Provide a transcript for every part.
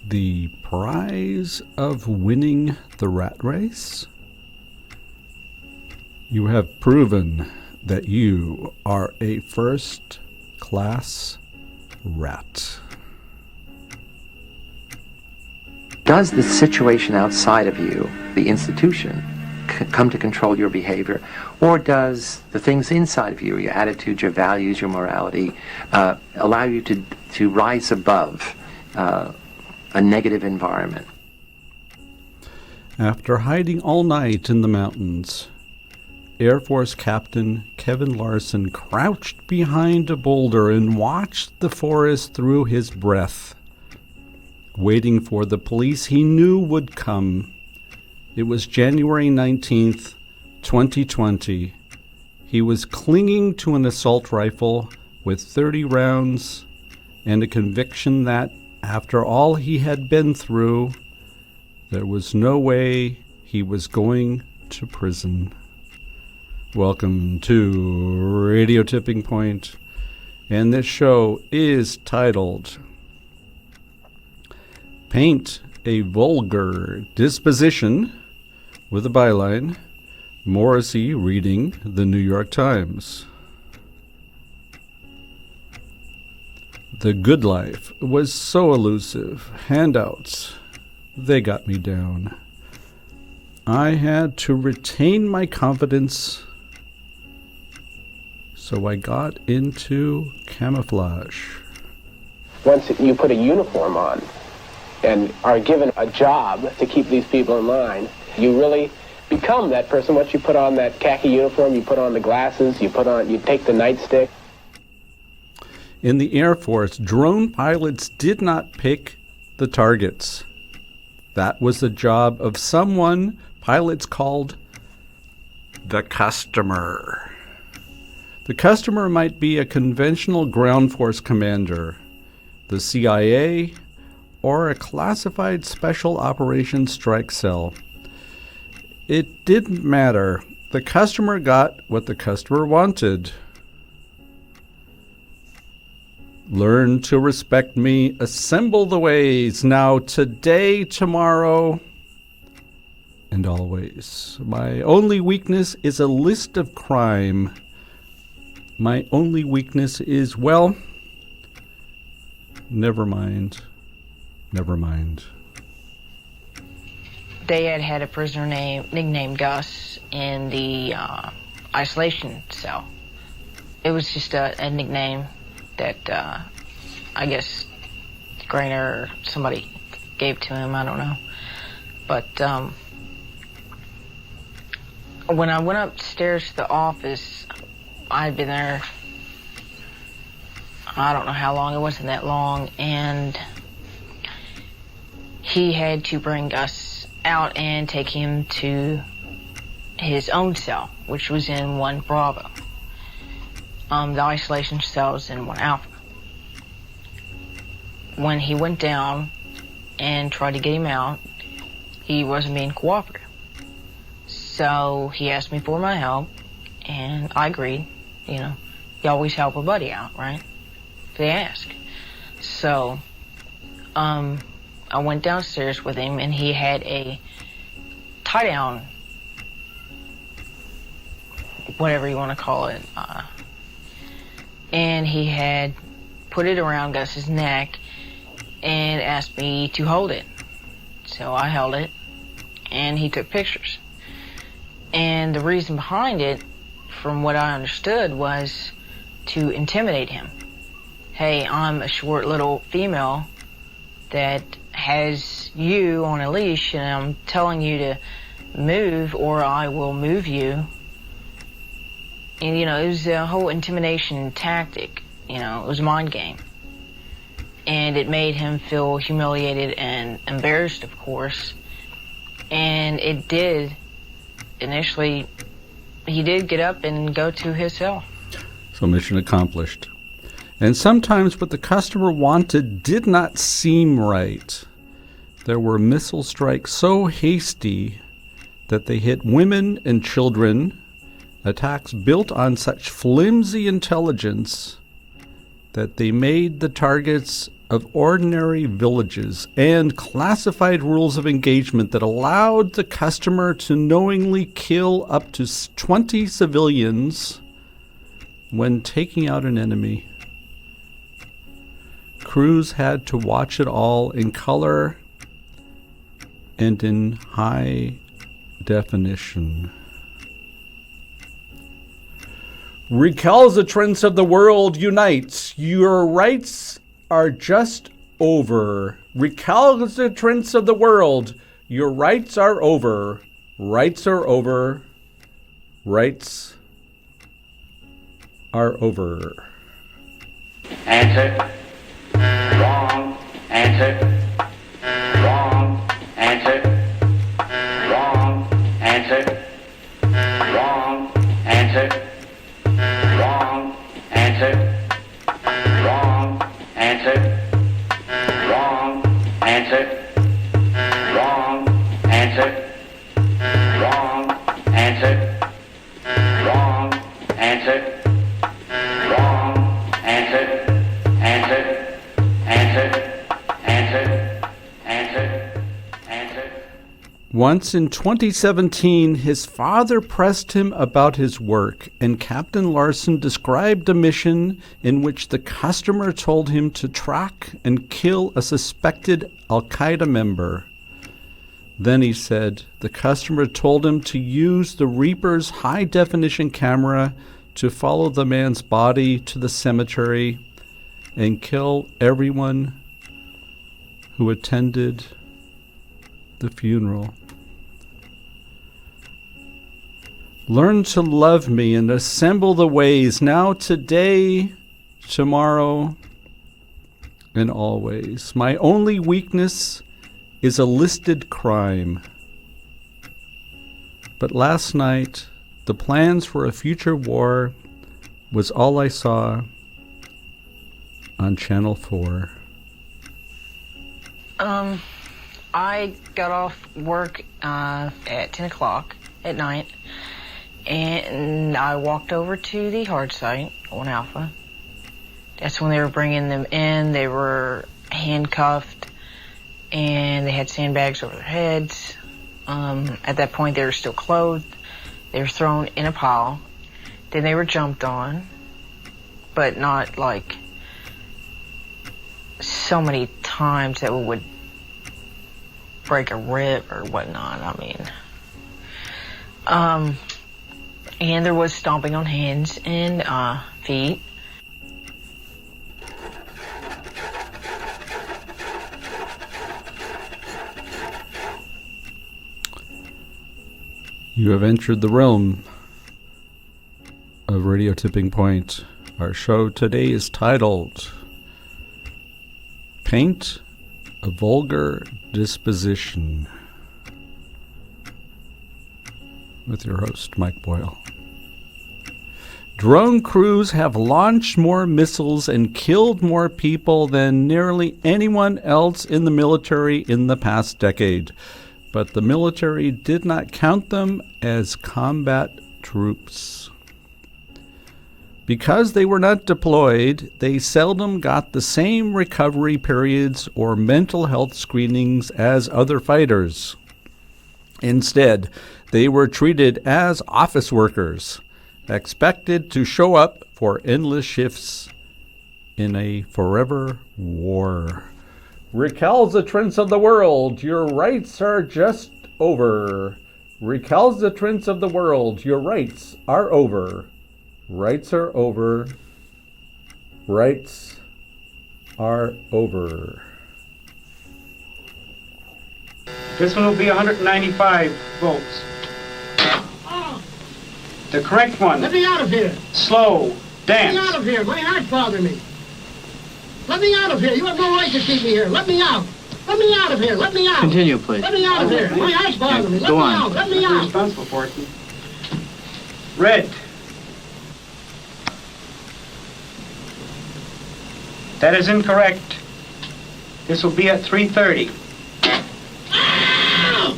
The prize of winning the rat race? You have proven that you are a first-class rat. Does the situation outside of you, the institution, come to control your behavior? Or does the things inside of you, your attitudes, your values, your morality, allow you to rise above a negative environment? After hiding all night in the mountains, Air Force Captain Kevin Larson crouched behind a boulder and watched the forest through his breath, waiting for the police he knew would come. It was January 19th, 2020. He was clinging to an assault rifle with 30 rounds and a conviction that, after all he had been through, there was no way he was going to prison. Welcome to Radio Tipping Point, and this show is titled Paint a Vulgar Disposition, with a byline, Morrissey reading the New York Times. The good life was so elusive. Handouts, they got me down. I had to retain my confidence, so I got into camouflage. Once you put a uniform on and are given a job to keep these people in line, you really become that person. Once you put on that khaki uniform, you put on the glasses, you take the nightstick. In the Air Force, drone pilots did not pick the targets. That was the job of someone pilots called the customer. The customer might be a conventional ground force commander, the CIA, or a classified special operations strike cell. It didn't matter. The customer got what the customer wanted. Learn to respect me, assemble the ways, now, today, tomorrow, and always. My only weakness is a list of crime. My only weakness is, well, never mind. Never mind. They had a prisoner nicknamed Gus in the isolation cell. It was just a nickname that I guess Grainer or somebody gave to him, I don't know. But when I went upstairs to the office, I had been there, I don't know how long, it wasn't that long, and he had to bring Gus out and take him to his own cell, which was in 1 Bravo. The isolation cell was in 1 Alpha. When he went down and tried to get him out, he wasn't being cooperative. So he asked me for my help, and I agreed. You know, you always help a buddy out, right? If they ask. So, I went downstairs with him, and he had a tie-down, whatever you want to call it, and he had put it around Gus's neck and asked me to hold it. So I held it, and he took pictures. And the reason behind it, from what I understood, was to intimidate him. Hey, I'm a short little female that has you on a leash, and I'm telling you to move or I will move you. And, you know, it was a whole intimidation tactic. You know, it was a mind game. And it made him feel humiliated and embarrassed, of course. And it did, initially, he did get up and go to his cell. So mission accomplished. And sometimes what the customer wanted did not seem right. There were missile strikes so hasty that they hit women and children, attacks built on such flimsy intelligence that they made the targets of ordinary villages and classified rules of engagement that allowed the customer to knowingly kill up to 20 civilians when taking out an enemy. Crews had to watch it all in color and in high definition. Recalcitrance of the world unites. Your rights are just over. Recalcitrance of the world. Your rights are over. Rights are over. Rights are over. Answer. Wrong. Answer. Wrong. Answer. Wrong. Answer. Wrong. Answer. Wrong. Answer. Wrong. Answer. Wrong. Answer. Wrong. Answer. Wrong. Answer. Wrong. Answer. Wrong. Answer. Answer. Answer. Answer. Answer. Answer. Once in 2017, his father pressed him about his work, and Captain Larson described a mission in which the customer told him to track and kill a suspected Al-Qaeda member. Then he said the customer told him to use the Reaper's high-definition camera to follow the man's body to the cemetery and kill everyone who attended the funeral. Learn to love me and assemble the ways now, today, tomorrow, and always. My only weakness is a listed crime. But last night, the plans for a future war was all I saw on Channel 4. I got off work at 10 o'clock at night, and I walked over to the hard site on Alpha. That's when they were bringing them in. They were handcuffed, and they had sandbags over their heads. At that point, they were still clothed. They were thrown in a pile. Then they were jumped on, but not like so many times that we would break a rib or whatnot. I mean, and there was stomping on hands and feet. You have entered the realm of Radio Tipping Point. Our show today is titled Paint a Vulgar Disposition, with your host, Mike Boyle. Drone crews have launched more missiles and killed more people than nearly anyone else in the military in the past decade. But the military did not count them as combat troops. Because they were not deployed, they seldom got the same recovery periods or mental health screenings as other fighters. Instead, they were treated as office workers, expected to show up for endless shifts in a forever war. Recalcitrance of the world, your rights are just over. Recalcitrance of the world, your rights are over. Rights are over. Rights are over. This one will be 195 volts. The correct one. Let me out of here. Slow. Dance. Let me out of here. My heart's bothering me. Let me out of here. You have no right to keep me here. Let me out. Let me out of here. Let me out. Continue, please. Let me out of here. My heart's bothering me. Let Go me on. out. Let me You're out. responsible for it. Red. That is incorrect. This will be at 3:30. Ow!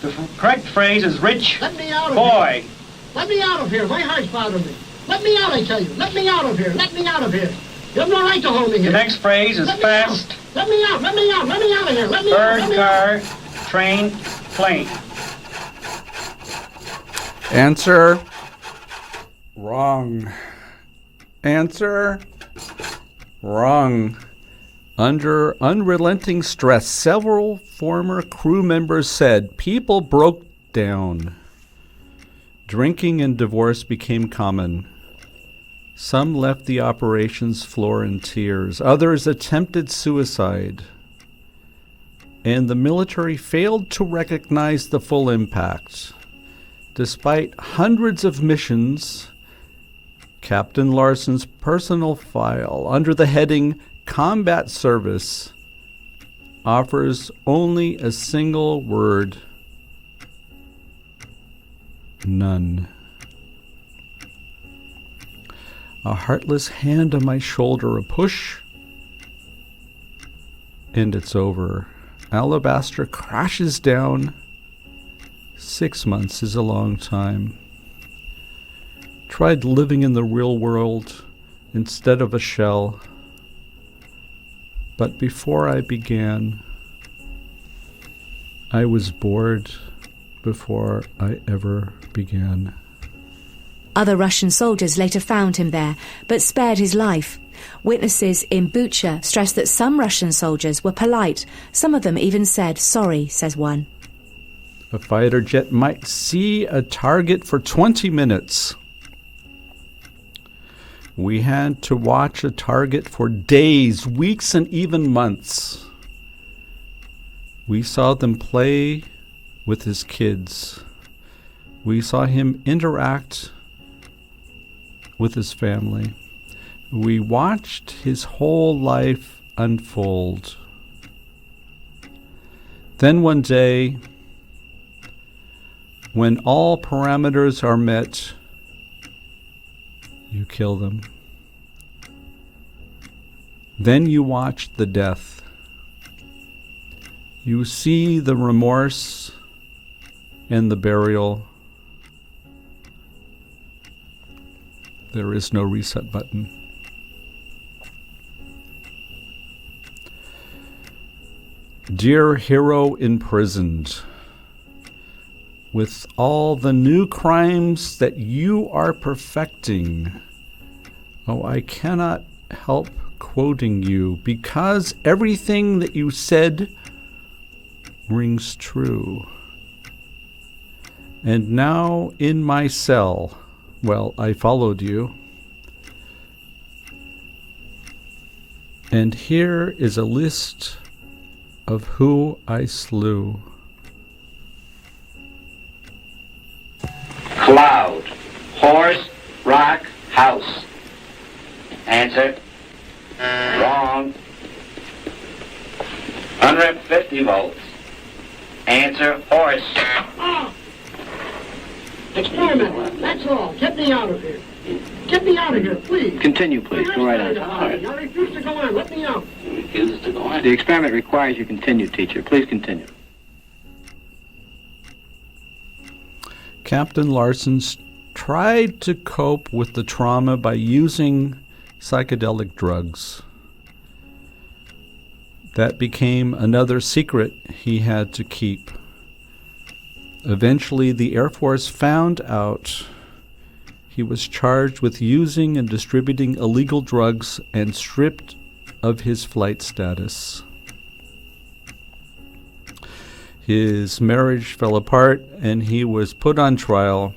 The correct phrase is rich Let me out of boy. here. Let me out of here. My heart's bothering me. Let me out, I tell you. Let me out of here. Let me out of here. You have no right to hold me here. The next phrase is Let me fast, out. Let me out. Let me out. Let me out of here. Let me out. bird, Let me out. car, train, plane. Answer. Wrong. Answer. Wrong. Under unrelenting stress, several former crew members said people broke down. Drinking and divorce became common. Some left the operations floor in tears. Others attempted suicide. And the military failed to recognize the full impact. Despite hundreds of missions, Captain Larson's personal file under the heading Combat Service offers only a single word: none. A heartless hand on my shoulder, a push, and it's over. Alabaster crashes down. 6 months is a long time. Tried living in the real world instead of a shell. But before I began, I was bored before I ever began. Other Russian soldiers later found him there, but spared his life. Witnesses in Bucha stress that some Russian soldiers were polite. Some of them even said sorry, says one. A fighter jet might see a target for 20 minutes. We had to watch a target for days, weeks, and even months. We saw them play with his kids. We saw him interact with his family. We watched his whole life unfold. Then one day, when all parameters are met, you kill them. Then you watch the death. You see the remorse and the burial. There is no reset button. Dear hero imprisoned, with all the new crimes that you are perfecting, I cannot help quoting you, because everything that you said rings true. And now in my cell, I followed you. And here is a list of who I slew. Cloud, horse, rock, house. Answer. Wrong. 150 volts. Answer, horse. Experiment. That's all. Get me out of here. Get me out of here, please. Continue, please. Go right on. I refuse to go on. Let me out. He refuses to go on. The experiment requires you continue, teacher. Please continue. Captain Larson tried to cope with the trauma by using psychedelic drugs. That became another secret he had to keep. Eventually, the Air Force found out. He was charged with using and distributing illegal drugs and stripped of his flight status. His marriage fell apart and he was put on trial,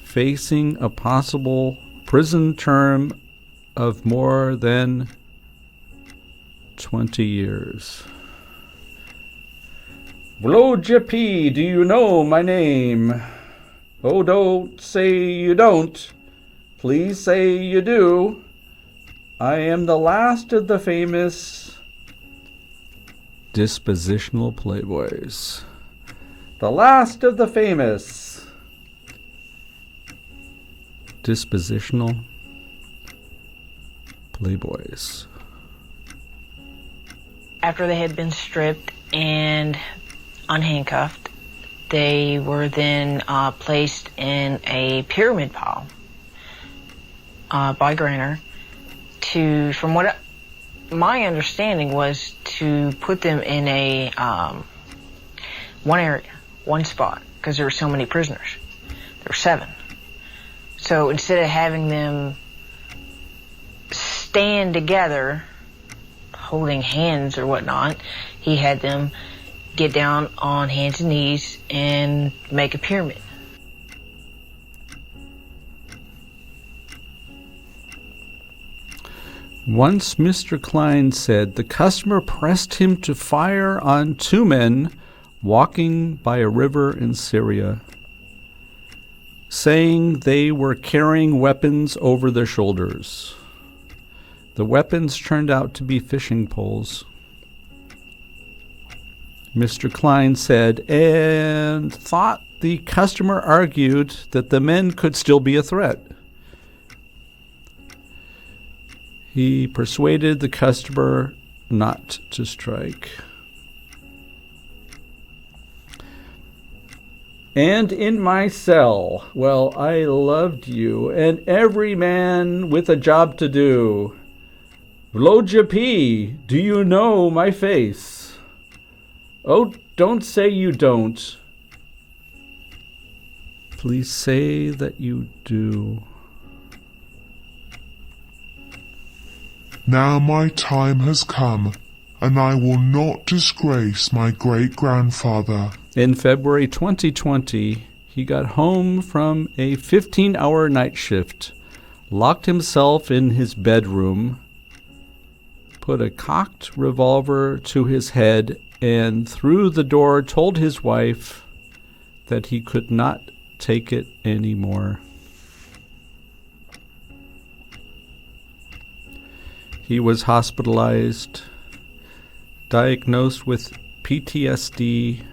facing a possible prison term of more than 20 years. Vlodjp, do you know my name? Oh, don't say you don't. Please say you do. I am the last of the famous dispositional playboys. The last of the famous dispositional playboys. After they had been stripped and unhandcuffed, they were then placed in a pyramid pile by Granner my understanding was to put them in a one area, one spot, because there were so many prisoners. There were 7. So instead of having them stand together, holding hands or whatnot, he had them get down on hands and knees and make a pyramid. Once Mr. Klein said the customer pressed him to fire on 2 men walking by a river in Syria, saying they were carrying weapons over their shoulders. The weapons turned out to be fishing poles. Mr. Klein said, and thought the customer argued that the men could still be a threat. He persuaded the customer not to strike. And in my cell, well, I loved you, and every man with a job to do. Vlodya P, do you know my face? Oh, don't say you don't. Please say that you do. Now my time has come, and I will not disgrace my great-grandfather. In February 2020, he got home from a 15-hour night shift, locked himself in his bedroom, put a cocked revolver to his head, and through the door told his wife that he could not take it anymore. He was hospitalized, diagnosed with PTSD,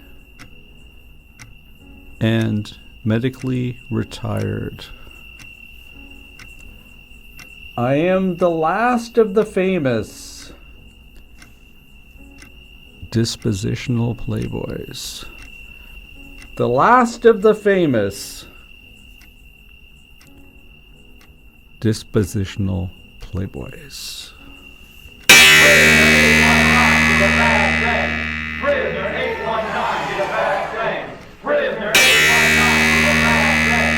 and medically retired. I am the last of the famous dispositional playboys. The last of the famous dispositional playboys. Prisoner 819 did a bad thing. Prisoner 819 did a bad thing. Prisoner 819 did a bad thing.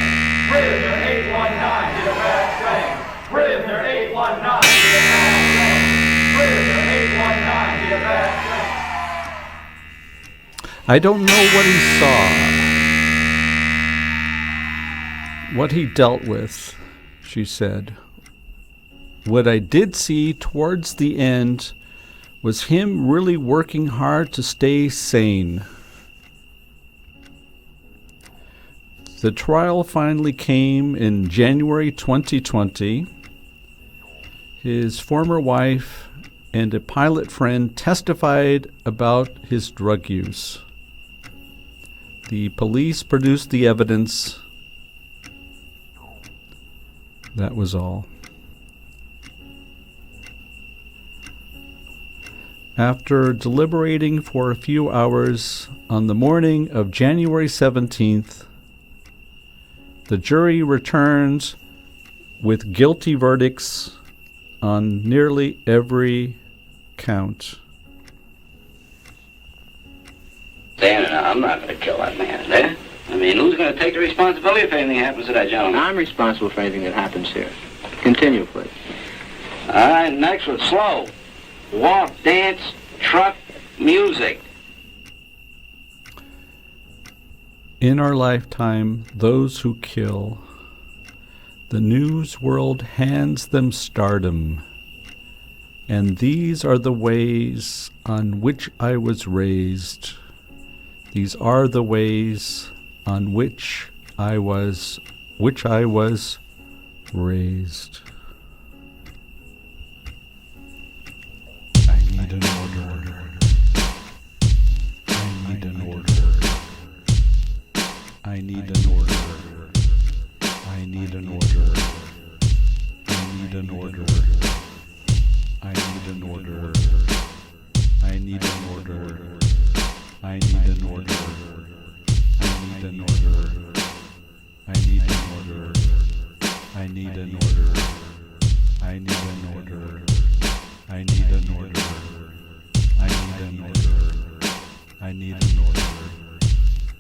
Prisoner 819 did a bad thing. Prisoner 819 did a bad thing. I don't know what he saw, what he dealt with, she said. What I did see towards the end was him really working hard to stay sane. The trial finally came in January 2020. His former wife and a pilot friend testified about his drug use. The police produced the evidence. That was all. After deliberating for a few hours on the morning of January 17th, the jury returned with guilty verdicts on nearly every count. Dan, I'm not going to kill that man, is there? I mean, who's going to take the responsibility if anything happens to that gentleman? I'm responsible for anything that happens here. Continue, please. All right, next one, slow. Walk, dance, truck, music. In our lifetime, those who kill, the news world hands them stardom. And these are the ways on which I was raised. These are the ways on which I was raised. I need an order. I need an order. I need an order. I need an order. I need an order. I need an order. I need an order. I need an order. I need an order. I need an order. I need an order. I I need an order. I need an order. I need an order. I need an order.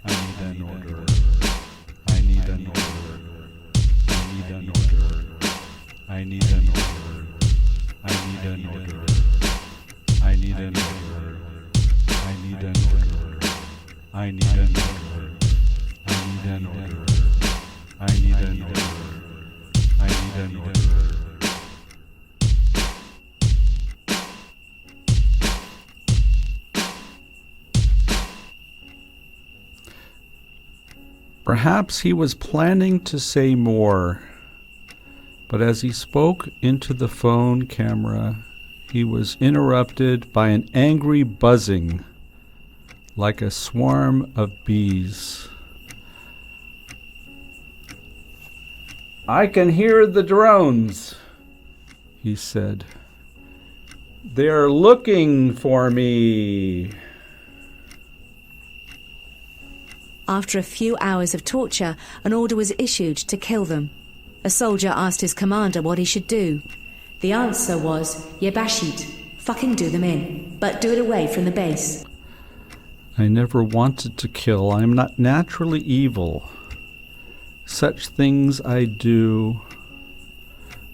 I need an order. I need an order. I need an order. I need an order. I need an order. I need an order. I need an order. I need an order. I need an order. I need an order. I need an order. Perhaps he was planning to say more, but as he spoke into the phone camera, he was interrupted by an angry buzzing, like a swarm of bees. "I can hear the drones," he said. "They're looking for me." After a few hours of torture, an order was issued to kill them. A soldier asked his commander what he should do. The answer was, "Yebashit, fucking do them in, but do it away from the base." I never wanted to kill. I am not naturally evil. Such things I do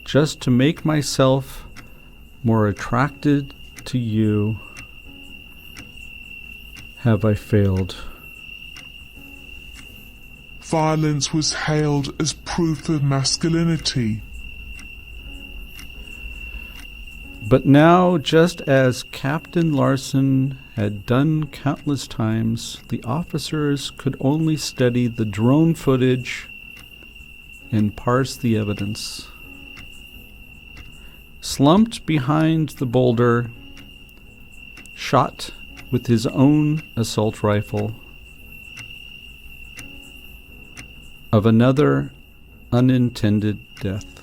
just to make myself more attracted to you. Have I failed? Violence was hailed as proof of masculinity. But now, just as Captain Larson had done countless times, the officers could only study the drone footage and parse the evidence. Slumped behind the boulder, shot with his own assault rifle, of another unintended death.